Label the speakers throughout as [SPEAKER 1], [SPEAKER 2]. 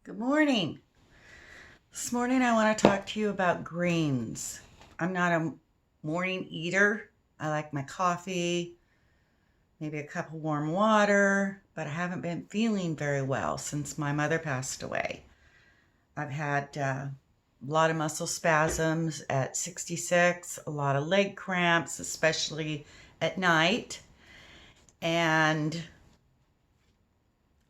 [SPEAKER 1] Good morning. This morning I want to talk to you about greens. I'm not a morning eater. I like my coffee, maybe a cup of warm water, but I haven't been feeling very well since my mother passed away. I've had a lot of muscle spasms at 66, a lot of leg cramps, especially at night, and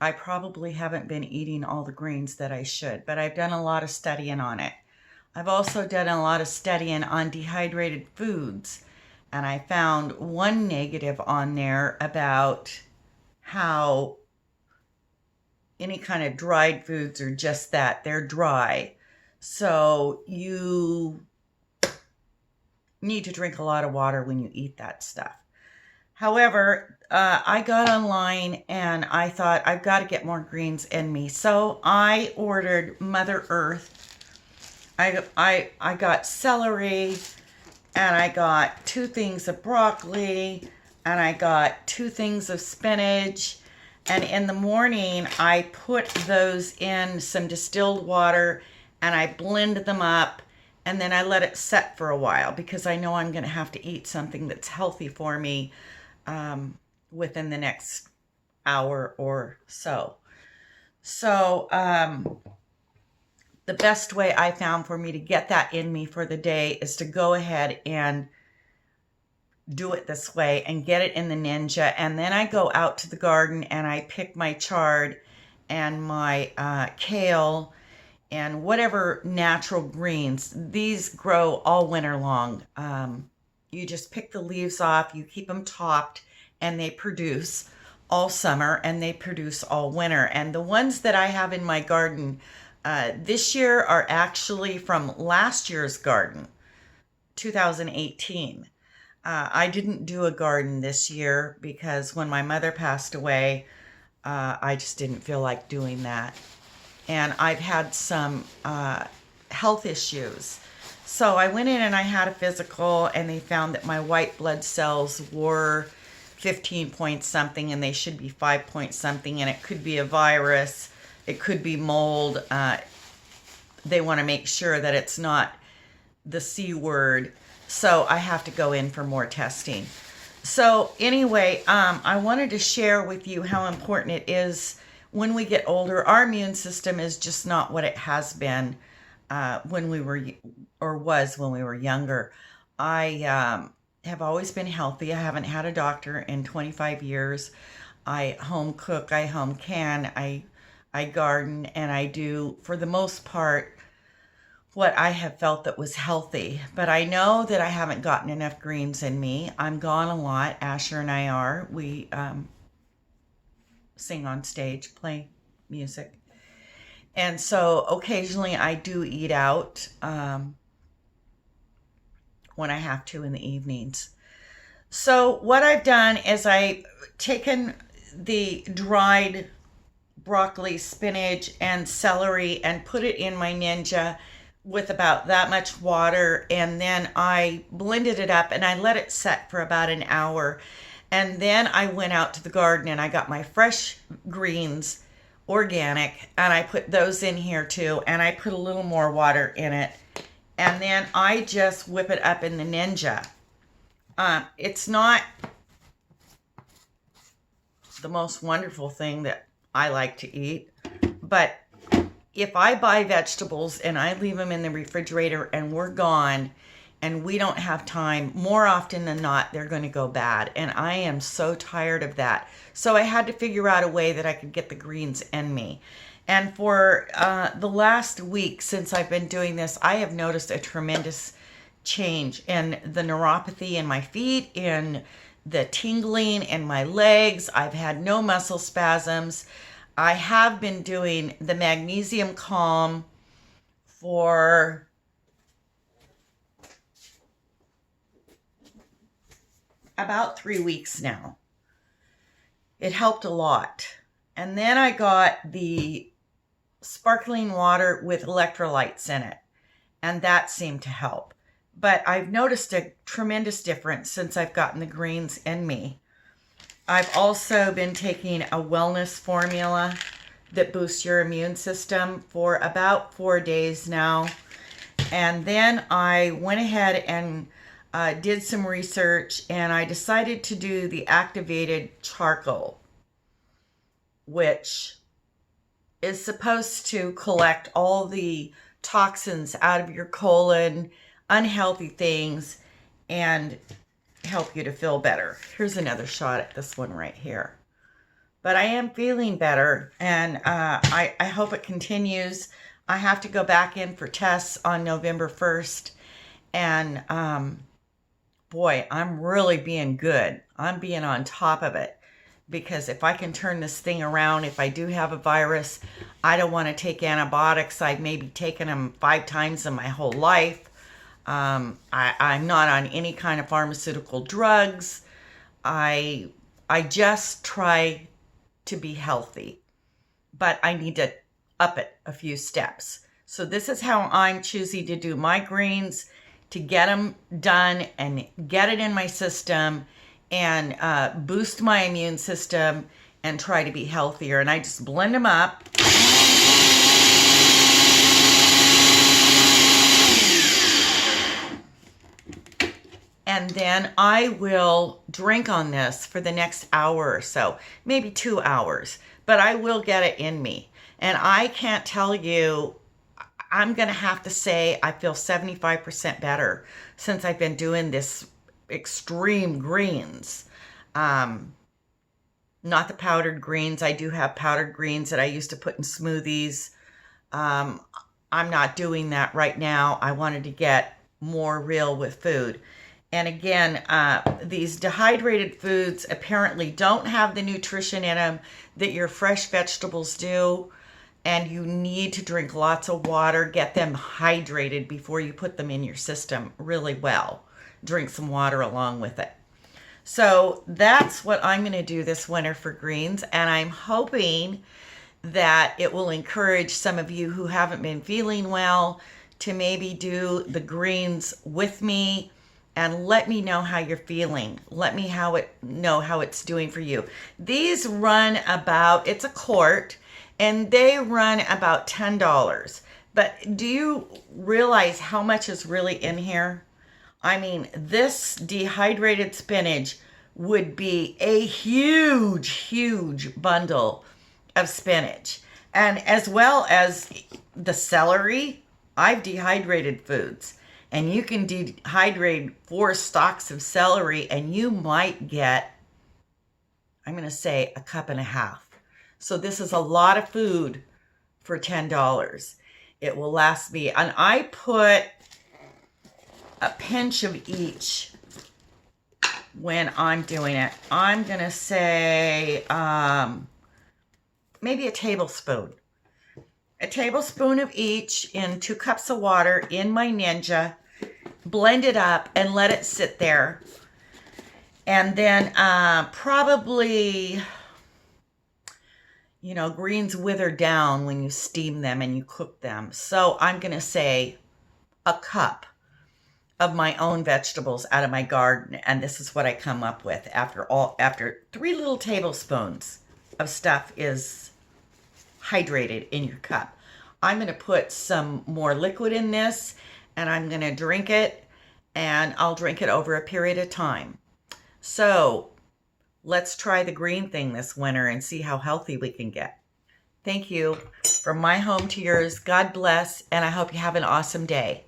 [SPEAKER 1] I probably haven't been eating all the greens that I should, but I've done a lot of studying on it. I've also done a lot of studying on dehydrated foods, and I found one negative on there about how any kind of dried foods are just that, they're dry. So you need to drink a lot of water when you eat that stuff. However, I got online and I thought I've got to get more greens in me. So I ordered Mother Earth. I got celery, and I got 2 things of broccoli, and I got 2 things of spinach. And in the morning, I put those in some distilled water and I blended them up, and then I let it set for a while because I know I'm going to have to eat something that's healthy for me within the next hour or so. So, the best way I found for me to get that in me for the day is to go ahead and do it this way and get it in the Ninja. And then I go out to the garden and I pick my chard and my kale and whatever natural greens. These grow all winter long. You just pick the leaves off, you keep them topped, and they produce all summer and they produce all winter. And the ones that I have in my garden this year are actually from last year's garden, 2018. I didn't do a garden this year because when my mother passed away, I just didn't feel like doing that. And I've had some health issues. So I went in and I had a physical, and they found that my white blood cells were 15 point something, and they should be 5 point something, and it could be a virus, it could be mold. They want to make sure that it's not the C word. So I have to go in for more testing. So anyway, I wanted to share with you how important it is when we get older. Our immune system is just not what it has been when we were, or was when we were younger. I have always been healthy. I haven't had a doctor in 25 years. I home cook, I home can, I garden, and I do, for the most part, what I have felt that was healthy. But I know that I haven't gotten enough greens in me. I'm gone a lot. Asher and I are. We sing on stage, play music. And so occasionally I do eat out when I have to in the evenings. So what I've done is I've taken the dried broccoli, spinach, and celery and put it in my Ninja with about that much water, and then I blended it up and I let it set for about an hour. And then I went out to the garden and I got my fresh greens, organic, and I put those in here too, and I put a little more water in it, and then I just whip it up in the Ninja. It's not the most wonderful thing that I like to eat, but if I buy vegetables and I leave them in the refrigerator and we're gone and we don't have time, more often than not, they're going to go bad. And I am so tired of that. So I had to figure out a way that I could get the greens in me. And for the last week since I've been doing this, I have noticed a tremendous change in the neuropathy in my feet, in the tingling in my legs. I've had no muscle spasms. I have been doing the magnesium calm for about 3 weeks now. It helped a lot. And then I got the sparkling water with electrolytes in it, and that seemed to help. But I've noticed a tremendous difference since I've gotten the greens in me. I've also been taking a wellness formula that boosts your immune system for about 4 days now. And then I went ahead and did some research, and I decided to do the activated charcoal, which is supposed to collect all the toxins out of your colon, unhealthy things, and help you to feel better. Here's another shot at this one right here. But I am feeling better, and I hope it continues. I have to go back in for tests on November 1st, and boy, I'm really being good. I'm being on top of it, because if I can turn this thing around, if I do have a virus, I don't want to take antibiotics. I've maybe taken them 5 times in my whole life. I'm not on any kind of pharmaceutical drugs. I just try to be healthy, but I need to up it a few steps. So this is how I'm choosing to do my greens, to get them done and get it in my system and boost my immune system and try to be healthier. And I just blend them up. And then I will drink on this for the next hour or so, maybe 2 hours, but I will get it in me. And I can't tell you, I'm going to have to say I feel 75% better since I've been doing this extreme greens. Not the powdered greens. I do have powdered greens that I used to put in smoothies. I'm not doing that right now. I wanted to get more real with food. And again, these dehydrated foods apparently don't have the nutrition in them that your fresh vegetables do. And you need to drink lots of water. Get them hydrated before you put them in your system really well. Drink some water along with it. So that's what I'm going to do this winter for greens. And I'm hoping that it will encourage some of you who haven't been feeling well to maybe do the greens with me. And let me know how you're feeling. Let me know how it's doing for you. These run about, it's a quart, and they run about $10. But do you realize how much is really in here? I mean, this dehydrated spinach would be a huge, huge bundle of spinach. And as well as the celery, I've dehydrated foods. And you can dehydrate 4 stalks of celery and you might get, I'm going to say, 1.5 cups. So this is a lot of food for $10. It will last me. And I put a pinch of each when I'm doing it. I'm going to say maybe a tablespoon. A tablespoon of each in 2 cups of water in my Ninja. Blend it up and let it sit there. And then probably, greens wither down when you steam them and you cook them. So I'm going to say a cup of my own vegetables out of my garden. And this is what I come up with after 3 little tablespoons of stuff is hydrated in your cup. I'm going to put some more liquid in this, and I'm going to drink it, and I'll drink it over a period of time. So let's try the green thing this winter and see how healthy we can get. Thank you. From my home to yours, God bless, and I hope you have an awesome day.